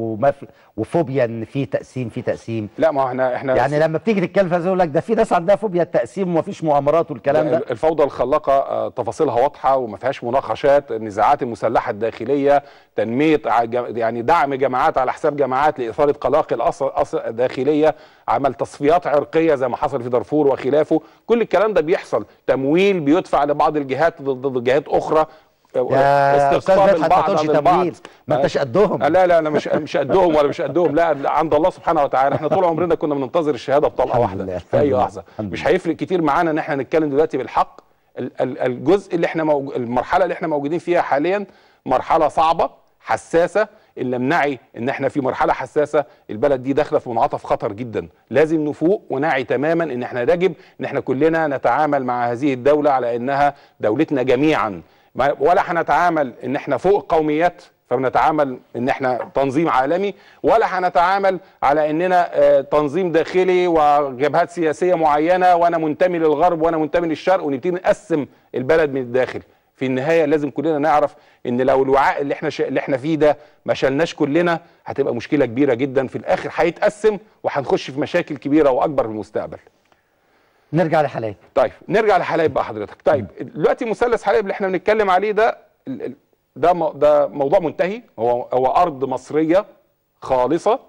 وفوبيا ان في تقسيم؟ لا، ما احنا يعني لما بتيجي تتكلم في يقول لك ده في ناس عندها فوبيا التقسيم ومفيش مؤامرات والكلام ده. الفوضى الخلاقه تفاصيلها واضحه وما فيهاش مناقشات. النزاعات المسلحه الداخليه، تنميه يعني دعم جماعات على حساب جماعات لاثاره قلاقل داخليه، عمل تصفيات عرقيه زي ما حصل في دارفور وخلافه. كل الكلام ده بيحصل، تمويل بيدفع لبعض الجهات ضد جهات اخرى، يا استاذ مدحت ما تقولش تمويل، ما انتش قدهم. لا انا مش قدهم ولا مش قدهم، لا عند الله سبحانه وتعالى. احنا طول عمرنا كنا بننتظر الشهاده بطلقه واحده في اي لحظه. مش هيفرق كتير معانا ان احنا نتكلم دلوقتي بالحق. الجزء اللي احنا المرحله اللي احنا موجودين فيها حاليا مرحله صعبه حساسه. ان لم نعي ان احنا في مرحله حساسه، البلد دي داخله في منعطف خطر جدا. لازم نفوق ونعي تماما ان احنا يجب ان احنا كلنا نتعامل مع هذه الدوله على انها دولتنا جميعا، ولا هنتعامل ان احنا فوق قوميات فبنتعامل ان احنا تنظيم عالمي، ولا هنتعامل على اننا تنظيم داخلي وجبهات سياسيه معينه وانا منتمي للغرب وانا منتمي للشرق ونبتدي نقسم البلد من الداخل. في النهايه لازم كلنا نعرف ان لو الوعاء اللي احنا فيه ده ما شلناش كلنا هتبقى مشكله كبيره جدا، في الاخر هيتقسم وهنخش في مشاكل كبيره واكبر في المستقبل. نرجع لحلايب. طيب نرجع لحلايب بقى حضرتك. طيب دلوقتي مثلث حلايب اللي احنا بنتكلم عليه ده موضوع منتهي. هو ارض مصريه خالصه،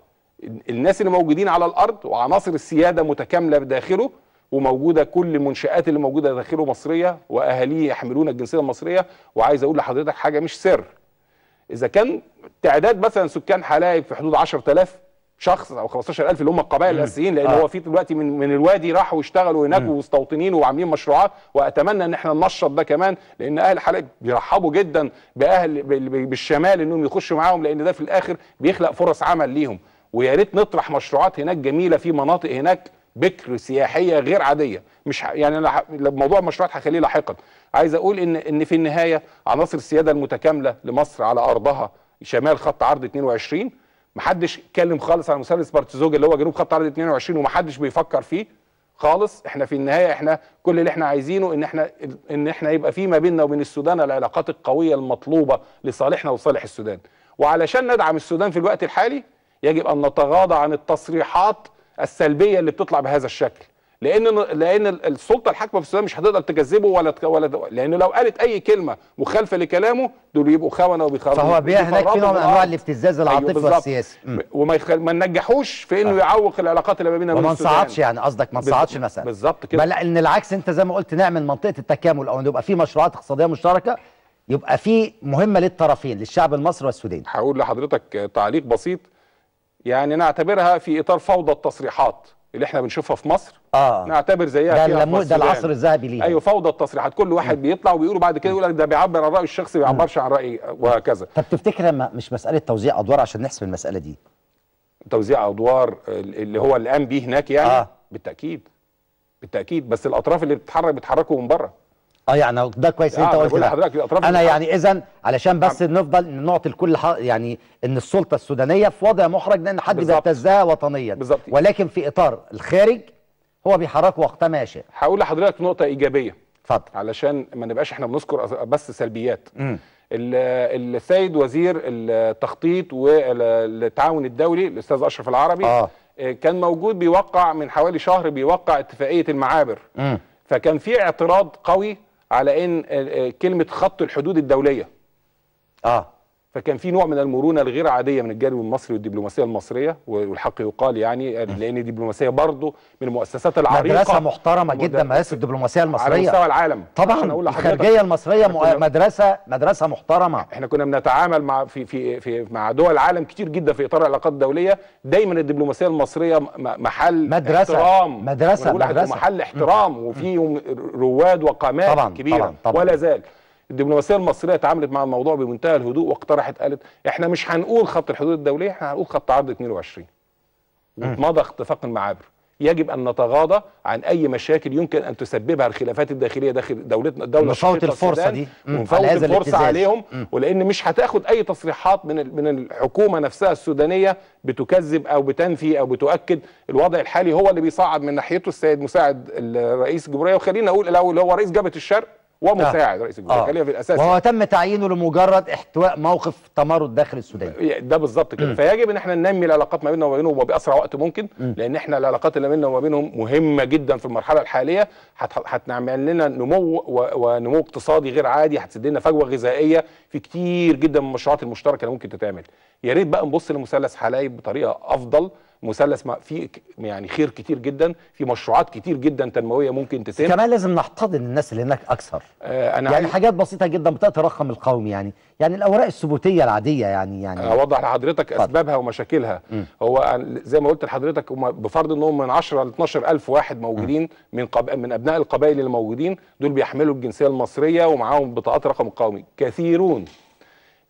الناس اللي موجودين على الارض وعناصر السياده متكامله بداخله، وموجوده كل المنشآت اللي موجوده داخله مصريه، واهاليه يحملون الجنسيه المصريه. وعايز اقول لحضرتك حاجه مش سر، اذا كان تعداد مثلا سكان حلايب في حدود 10,000 شخص او 15,000 اللي هم القبائل الاساسيين، لان هو في دلوقتي من الوادي راحوا يشتغلوا هناك ومستوطنين وعاملين مشروعات، واتمنى ان احنا ننشط ده كمان، لان اهل حلايب بيرحبوا جدا بالشمال انهم يخشوا معاهم، لان ده في الاخر بيخلق فرص عمل ليهم. ويا ريت نطرح مشروعات هناك جميله في مناطق هناك بكر سياحيه غير عاديه. مش يعني موضوع المشروعات هخليه لاحقا. عايز اقول ان في النهايه عناصر السياده المتكامله لمصر على ارضها شمال خط عرض 22، محدش اتكلم خالص عن مثلث بارتزوج اللي هو جنوب خط عرض 22، ومحدش بيفكر فيه خالص. احنا في النهايه احنا كل اللي احنا عايزينه ان احنا يبقى في ما بيننا وبين السودان العلاقات القويه المطلوبه لصالحنا وصالح السودان. وعلشان ندعم السودان في الوقت الحالي يجب ان نتغاضى عن التصريحات السلبيه اللي بتطلع بهذا الشكل، لان السلطه الحاكمه في السودان مش هتقدر تجذبه ولا لانه لو قالت اي كلمه مخالفه لكلامه دول يبقوا خونه وبيخرجوا. فهو هناك في نوع من انواع الابتزاز العاطفي والسياسي، وما ننجحوش في انه يعوق العلاقات اللي ما بيننا وبين السودان. وما نصعدش، يعني قصدك ما نصعدش المساله. بالظبط كده. بل ان العكس، انت زي ما قلت نعمل منطقه التكامل او يبقى في مشروعات اقتصاديه مشتركه، يبقى في مهمه للطرفين، للشعب المصري والسوداني. هقول لحضرتك تعليق بسيط، يعني نعتبرها في اطار فوضى التصريحات اللي احنا بنشوفها في مصر. نعتبر زيها ده العصر الذهبي ليها. ايوه، فوضى التصريحات، كل واحد بيطلع وبيقولوا بعد كده يقول لك ده بيعبر عن رايه الشخصي، ما بيعبرش عن رايي وهكذا. طب تفتكر مش مساله توزيع ادوار عشان نحسم المساله دي؟ توزيع ادوار اللي هو اللي قام بيه هناك يعني؟ بالتاكيد بالتاكيد، بس الاطراف اللي بيتحركوا من بره. يعني ده كويس انت قلت ده. انا يعني اذا علشان بس نفضل نعطي لكل يعني ان السلطه السودانيه في وضع محرج لان حد بيبتزها وطنيا، ولكن في اطار الخارج هو بيحرك وقت ما يشاء. هقول لحضرتك نقطه ايجابيه، اتفضل، علشان ما نبقاش احنا بنذكر بس سلبيات. السيد وزير التخطيط والتعاون الدولي الاستاذ اشرف العربي كان موجود بيوقع من حوالي شهر، بيوقع اتفاقيه المعابر. فكان في اعتراض قوي على ان كلمه خط الحدود الدوليه. فكان في نوع من المرونه الغير عاديه من الجانب المصري والدبلوماسيه المصريه، والحق يقال يعني لان الدبلوماسيه برضه من المؤسسات العريقه، مدرسه محترمه جدا مدرسه الدبلوماسيه المصريه على مستوى العالم. طبعا الخارجيه المصريه مدرسه محترمه. احنا كنا بنتعامل مع مع دول العالم كتير جدا في اطار العلاقات الدوليه، دايما الدبلوماسيه المصريه محل احترام، مدرسه محل احترام وفيهم رواد وقامات كبيره طبعا. ولا زال الدبلوماسيه المصريه تعاملت مع الموضوع بمنتهى الهدوء، واقترحت قالت احنا مش هنقول خط الحدود الدوليه، احنا هنقول خط عرض 22. ومضى اتفاق المعابر. يجب ان نتغاضى عن اي مشاكل يمكن ان تسببها الخلافات الداخليه داخل دولتنا، الدوله نفوت الفرصه دي، ونفوت الفرصه عليهم. ولان مش هتاخد اي تصريحات من الحكومه نفسها السودانيه بتكذب او بتنفي او بتؤكد الوضع الحالي. هو اللي بيصعد من ناحيته السيد مساعد الرئيس الجمهوريه، وخلينا اقول الاول هو رئيس جبهه الشرق ومساعد رئيس الجمهوريه. خلينا في الاساس وهو تم تعيينه لمجرد احتواء موقف تمرد داخل السودان. ده بالظبط كده. فيجب ان احنا ننمي العلاقات ما بيننا وما بينهم وباسرع وقت ممكن، لان احنا العلاقات اللي بيننا وما بينهم مهمه جدا في المرحله الحاليه، هتعمل لنا نمو ونمو اقتصادي غير عادي، هتسد لنا فجوه غذائيه في كتير جدا من المشروعات المشتركه اللي ممكن تتعمل. يا ريت بقى نبص لمثلث حلايب بطريقه افضل، مثلث فيه يعني خير كتير جدا، في مشروعات كتير جدا تنمويه ممكن تتم. كمان لازم نحتضن الناس اللي هناك اكثر. يعني حاجات بسيطه جدا بطاقه الرقم القومي، يعني الاوراق الثبوتيه العاديه يعني اوضح لحضرتك اسبابها ومشاكلها. هو زي ما قلت لحضرتك هم بفرض انهم من 10 ل 12,000 واحد موجودين من ابناء القبائل اللي موجودين، دول بيحملوا الجنسيه المصريه ومعاهم بطاقات الرقم القومي. كثيرون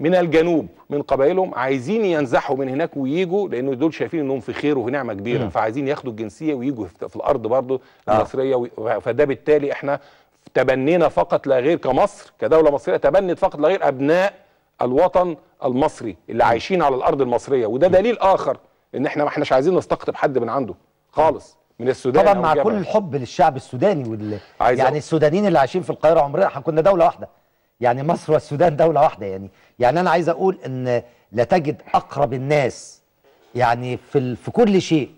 من الجنوب من قبائلهم عايزين ينزحوا من هناك وييجوا، لانه دول شايفين انهم في خير وفي نعمه كبيره، فعايزين ياخدوا الجنسيه وييجوا في الارض برضه المصريه. فده بالتالي احنا تبنينا فقط لا غير كمصر كدوله مصريه، تبنت فقط لا غير ابناء الوطن المصري اللي عايشين على الارض المصريه. وده دليل اخر ان احنا ما احناش عايزين نستقطب حد من عنده خالص من السودان طبعا، مع كل الحب للشعب السوداني يعني السودانيين اللي عايشين في القاهره عمرنا كنا دوله واحده، يعني مصر والسودان دولة واحدة. يعني أنا عايز أقول إن لا تجد أقرب الناس يعني في كل شيء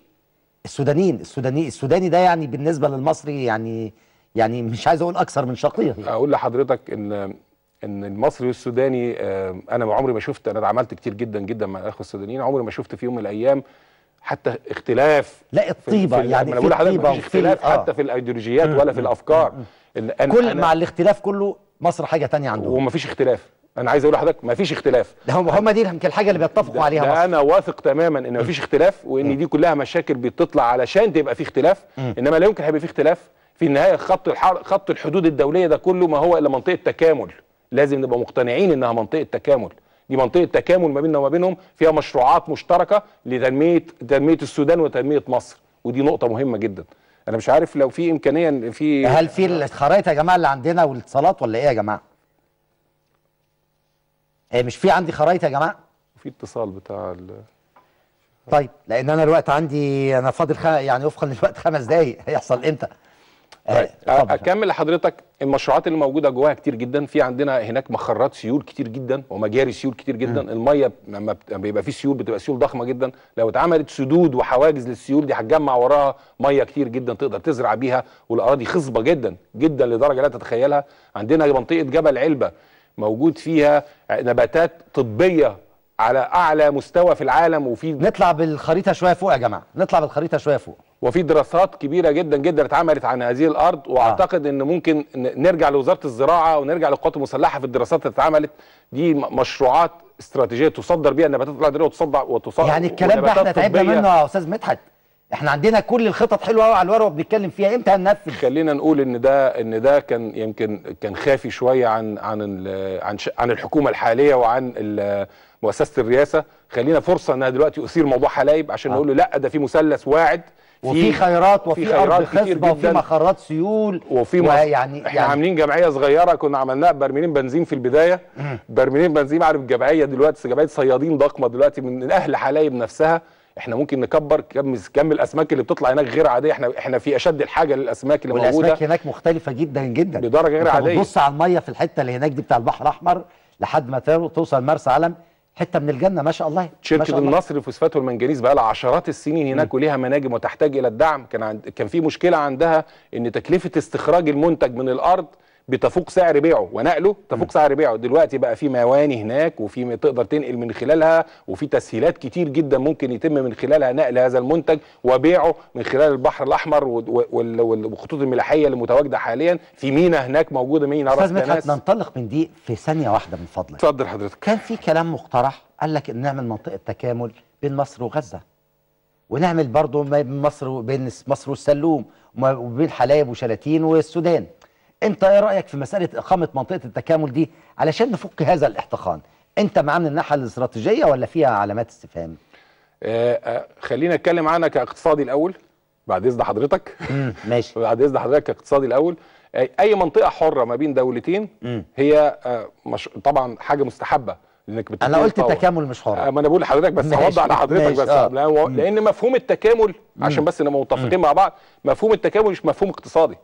السوداني ده، يعني بالنسبة للمصري يعني مش عايز أقول أكثر من شقيق. أقول لحضرتك إن المصري والسوداني، أنا عمري ما شفت، أنا عملت كتير جدا جدا مع الأخوة السودانيين، عمري ما شفت في يوم من الأيام حتى اختلاف. لا الطيبة يعني أنا بقول لحضرتك مفيش اختلاف حتى في الأيديولوجيات ولا في الأفكار. مع الاختلاف كله مصر حاجة تانية عندهم، ومفيش اختلاف. انا عايز اقول لحضرتك مفيش اختلاف. هم دي يمكن الحاجه اللي بيتفقوا عليها مصر. انا واثق تماما ان مفيش اختلاف، وان دي كلها مشاكل بتطلع علشان تبقى في اختلاف، انما لا يمكن هيبقى في اختلاف. في النهايه خط الحدود الدوليه ده كله ما هو الا منطقه تكامل، لازم نبقى مقتنعين انها منطقه تكامل. دي منطقه تكامل ما بيننا وما بينهم، فيها مشروعات مشتركه لتنميه السودان وتنميه مصر، ودي نقطه مهمه جدا. انا مش عارف لو في امكانيه هل في الخرائط يا جماعه اللي عندنا والاتصالات ولا ايه يا جماعه؟ مش في عندي خرايط يا جماعه؟ في اتصال بتاع طيب، لان انا الوقت عندي، انا فاضل يعني وفقا للوقت 5 دقايق، هيحصل امتى؟ اكمل لحضرتك. المشروعات اللي موجوده جواها كتير جدا. في عندنا هناك مخرات سيول كتير جدا ومجاري سيول كتير جدا. الميه لما بيبقى في سيول بتبقى سيول ضخمه جدا، لو اتعملت سدود وحواجز للسيول دي هتجمع وراها ميه كتير جدا تقدر تزرع بيها، والاراضي خصبه جدا جدا لدرجه لا تتخيلها. عندنا منطقه جبل علبه موجود فيها نباتات طبيه على اعلى مستوى في العالم. وفي نطلع بالخريطه شويه فوق يا جماعه، نطلع بالخريطه شويه فوق. وفي دراسات كبيره جدا جدا اتعملت عن هذه الارض، واعتقد ان ممكن نرجع لوزاره الزراعه ونرجع للقوات المسلحه في الدراسات اللي اتعملت دي. مشروعات استراتيجيه تصدر بيها النباتات العضويه وتصدر يعني الكلام ده احنا تعبنا منه يا استاذ مدحت. احنا عندنا كل الخطط حلوه قوي على الورق وبنتكلم فيها، امتى هننفذ؟ خلينا نقول ان ده كان يمكن خافي شويه عن الحكومه الحاليه وعن مؤسسه الرئاسه. خلينا فرصه انها دلوقتي اثير موضوع حلايب عشان نقول له لا، ده في مثلث واعد، وفي خيرات وفي ارض خصبه وفي مخرات سيول احنا عاملين جمعيه صغيره كنا عملناها برميلين بنزين في البدايه. برميلين بنزين، عارف الجمعيه دلوقتي جمعيه صيادين ضخمه دلوقتي من اهل حلايب نفسها. احنا ممكن نكبر كم الاسماك اللي بتطلع هناك غير عاديه. احنا في اشد الحاجه للاسماك اللي موجوده، والاسماك هناك مختلفه جدا جدا بدرجه غير عاديه. بص على الميه في الحته اللي هناك دي بتاع البحر الاحمر لحد ما توصل مرسى علم، حته من الجنه ما شاء الله. شركه النصر للفوسفات والمنجنيز بقى لها عشرات السنين هناك وليها مناجم وتحتاج الى الدعم. كان في مشكله عندها ان تكلفه استخراج المنتج من الارض بتفوق سعر بيعه ونقله، تفوق سعر بيعه. دلوقتي بقى في مواني هناك، وفي تقدر تنقل من خلالها، وفي تسهيلات كتير جدا ممكن يتم من خلالها نقل هذا المنتج وبيعه من خلال البحر الاحمر والخطوط الملاحيه اللي متواجده حاليا في مينا هناك موجوده، مينا راس استاذ كناس. مدحت ننطلق من دي في ثانيه واحده من فضلك. اتفضل حضرتك. كان في كلام مقترح قال لك ان نعمل منطقه تكامل بين مصر وغزه، ونعمل برضه بين مصر والسلوم، وبين حلايب وشلاتين والسودان. انت ايه رايك في مساله اقامه منطقه التكامل دي علشان نفك هذا الاحتقان؟ انت معاه من الناحيه الاستراتيجيه ولا فيها علامات استفهام؟ خلينا نتكلم عنها كاقتصادي الاول بعد اذن حضرتك. ماشي. بعد اذن حضرتك كاقتصادي الاول، اي منطقه حره ما بين دولتين هي طبعا حاجه مستحبه، لانك انا قلت تكامل مش حر. ما انا بقول لحضرتك بس هوضح لحضرتك بس لان مفهوم التكامل عشان بس نبقى متفقين مع بعض، مفهوم التكامل مش مفهوم اقتصادي.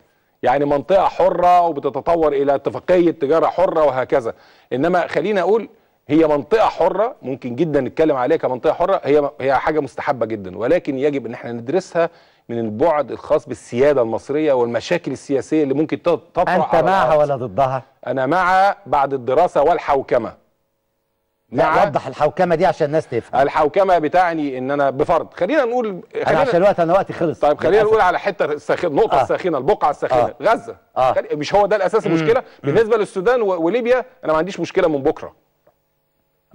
يعني منطقه حره وبتتطور الى اتفاقيه تجاره حره وهكذا، انما خلينا اقول هي منطقه حره ممكن جدا نتكلم عليها كمنطقه حره، هي حاجه مستحبه جدا، ولكن يجب ان احنا ندرسها من البعد الخاص بالسياده المصريه والمشاكل السياسيه اللي ممكن تطرأ. انت معها ولا ضدها؟ انا مع بعد الدراسه والحوكمه. لا وضح الحوكمه دي عشان الناس تفهم. الحوكمه بتعني ان انا بفرض، خلينا نقول انا عشان الوقت انا وقتي خلص. طيب خلينا نقول على حته النقطه الساخنه، البقعه الساخنه، غزه. مش هو ده الاساس المشكله؟ بالنسبه للسودان وليبيا انا ما عنديش مشكله من بكره.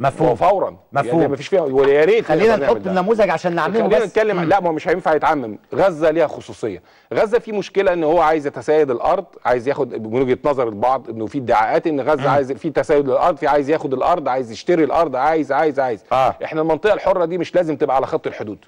مفهوم. فورا مفهوم. يعني مفيش فيها، ويا ريت خلينا نحط النموذج عشان نعممه. خلينا نتكلم. لا ما هو مش هينفع يتعمم. غزه ليها خصوصيه. غزه في مشكله ان هو عايز يتسيد الارض، عايز ياخد من وجهه نظر البعض انه في ادعاءات ان غزه عايز في تسيد للارض، في عايز ياخد الارض، عايز يشتري الارض، عايز. احنا المنطقه الحره دي مش لازم تبقى على خط الحدود.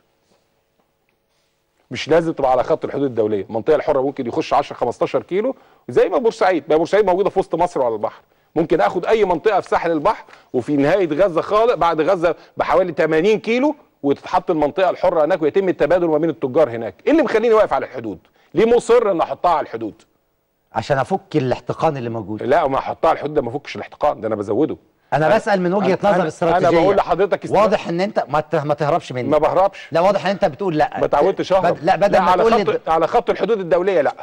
مش لازم تبقى على خط الحدود الدوليه، المنطقه الحره ممكن يخش 10 15 كيلو زي ما بورسعيد موجوده في وسط مصر وعلى البحر. ممكن اخد اي منطقه في ساحل البحر وفي نهايه غزه خالص بعد غزه بحوالي 80 كيلو وتتحط المنطقه الحره هناك ويتم التبادل ما بين التجار هناك. ايه اللي مخليني واقف على الحدود؟ ليه مصر ان احطها على الحدود؟ عشان افك الاحتقان اللي موجود. لا ما احطها على الحدود ده ما افكش الاحتقان، ده انا بزوده. انا بسال من وجهه نظر استراتيجيه. انا بقول لحضرتك واضح ان انت ما تهربش مني. ما بهربش. لا واضح ان انت بتقول لا ما تعودتش اهرب. لا بدل ما تقول على خط الحدود الدوليه. لا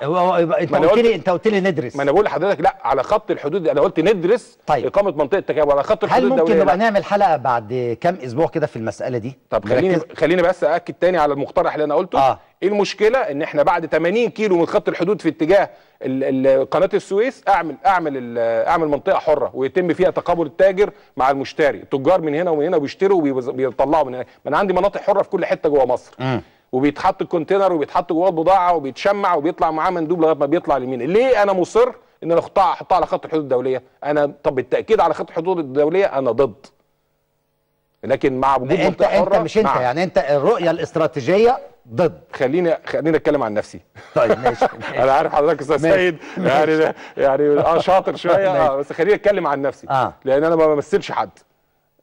انت قلت لي ندرس. ما انا بقول لحضرتك لا على خط الحدود، انا قلت ندرس. طيب. اقامه منطقه تكامل على خط الحدود الدوليه. هل ممكن نبقى نعمل حلقه بعد كام اسبوع كده في المساله دي؟ طب خليني بس ااكد تاني على المقترح اللي انا قلته. ايه المشكله ان احنا بعد 80 كيلو من خط الحدود في اتجاه قناه السويس اعمل منطقه حره ويتم فيها تقابل التاجر مع المشتري، التجار من هنا ومن هنا بيشتروا وبيطلعوا من هنا. ما انا عندي مناطق حره في كل حته جوه مصر. وبيتحط الكونتينر وبيتحط جوه البضاعه وبيتشمع وبيطلع معاه مندوب لغايه ما بيطلع لمين. ليه انا مصر ان انا احطها على خط الحدود الدوليه؟ انا طب بالتاكيد على خط الحدود الدوليه انا ضد، لكن مع وجود منطقه حره. انت مش انت يعني انت الرؤيه الاستراتيجيه ضد. خليني اتكلم عن نفسي. طيب ماشي. انا عارف حضرتك استاذ سيد يعني شاطر شويه بس خليني اتكلم عن نفسي. لان انا ما بمثلش حد،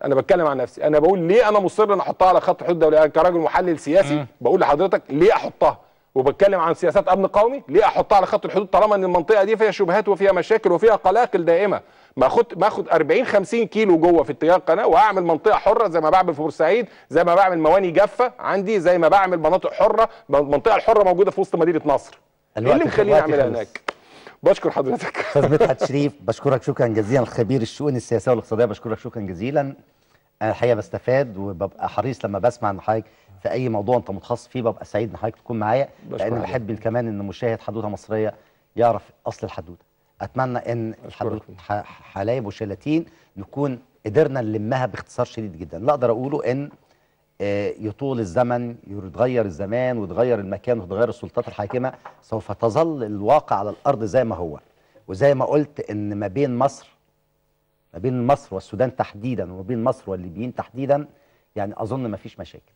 انا بتكلم عن نفسي. انا بقول ليه انا مصر ان احطها على خط الحدود الدوليه. كراجل محلل سياسي بقول لحضرتك ليه احطها، وبتكلم عن سياسات امن قومي. ليه احطها على خط الحدود طالما ان المنطقه دي فيها شبهات وفيها مشاكل وفيها قلاقل دائمه؟ ما اخد 40 50 كيلو جوه في اتجاه القناه واعمل منطقه حره زي ما بعمل في بورسعيد، زي ما بعمل مواني جافه عندي، زي ما بعمل مناطق حره. المنطقه الحره موجوده في وسط مدينه نصر. ايه اللي مخليني اعملها هناك؟ بشكر حضرتك. استاذ مدحت شريف بشكرك شكرا جزيلا، الخبير الشؤون السياسيه والاقتصاديه، بشكرك شكرا جزيلا. انا الحقيقه بستفاد وببقى حريص لما بسمع ان حضرتك في اي موضوع انت متخصص فيه، ببقى سعيد ان حضرتك تكون معايا، لان بحب كمان ان مشاهد حدوته مصريه يعرف اصل الحدوته. اتمنى ان حلايب وشلاتين نكون قدرنا نلمها باختصار شديد جدا. اللي اقدر اقوله ان يطول الزمن، يتغير الزمان ويتغير المكان وتتغير السلطات الحاكمه، سوف تظل الواقع على الارض زي ما هو. وزي ما قلت ان ما بين مصر والسودان تحديدا وما بين مصر والليبيين تحديدا يعني اظن ما فيش مشاكل.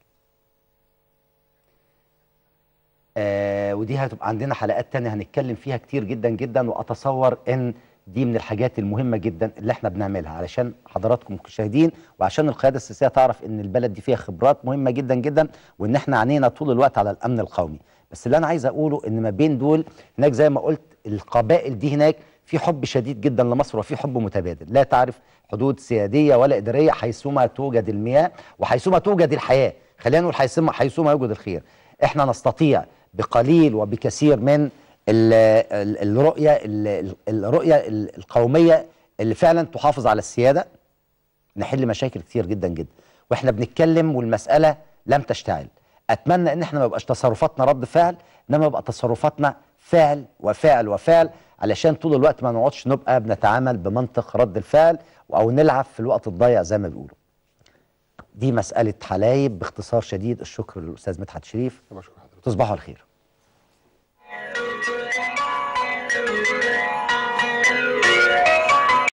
ودي هتبقى عندنا حلقات تانية هنتكلم فيها كتير جدا جدا، واتصور ان دي من الحاجات المهمة جدا اللي احنا بنعملها علشان حضراتكم المشاهدين وعشان القيادة السياسية تعرف ان البلد دي فيها خبرات مهمة جدا جدا، وان احنا عنينا طول الوقت على الامن القومي. بس اللي انا عايز اقوله ان ما بين دول هناك زي ما قلت القبائل دي هناك في حب شديد جدا لمصر وفي حب متبادل، لا تعرف حدود سيادية ولا إدارية حيثما توجد المياه وحيثما توجد الحياة. خلينا نقول حيثما يوجد الخير. احنا نستطيع بقليل وبكثير من الرؤيه القوميه اللي فعلا تحافظ على السياده، نحل مشاكل كتير جدا جدا واحنا بنتكلم والمساله لم تشتعل. اتمنى ان احنا ما يبقاش تصرفاتنا رد فعل، انما يبقى تصرفاتنا فعل وفعل وفعل، علشان طول الوقت ما نقعدش نبقى بنتعامل بمنطق رد الفعل او نلعب في الوقت الضيق زي ما بيقولوا. دي مساله حلايب باختصار شديد. الشكر للاستاذ مدحت شريف. تصبحوا على خير.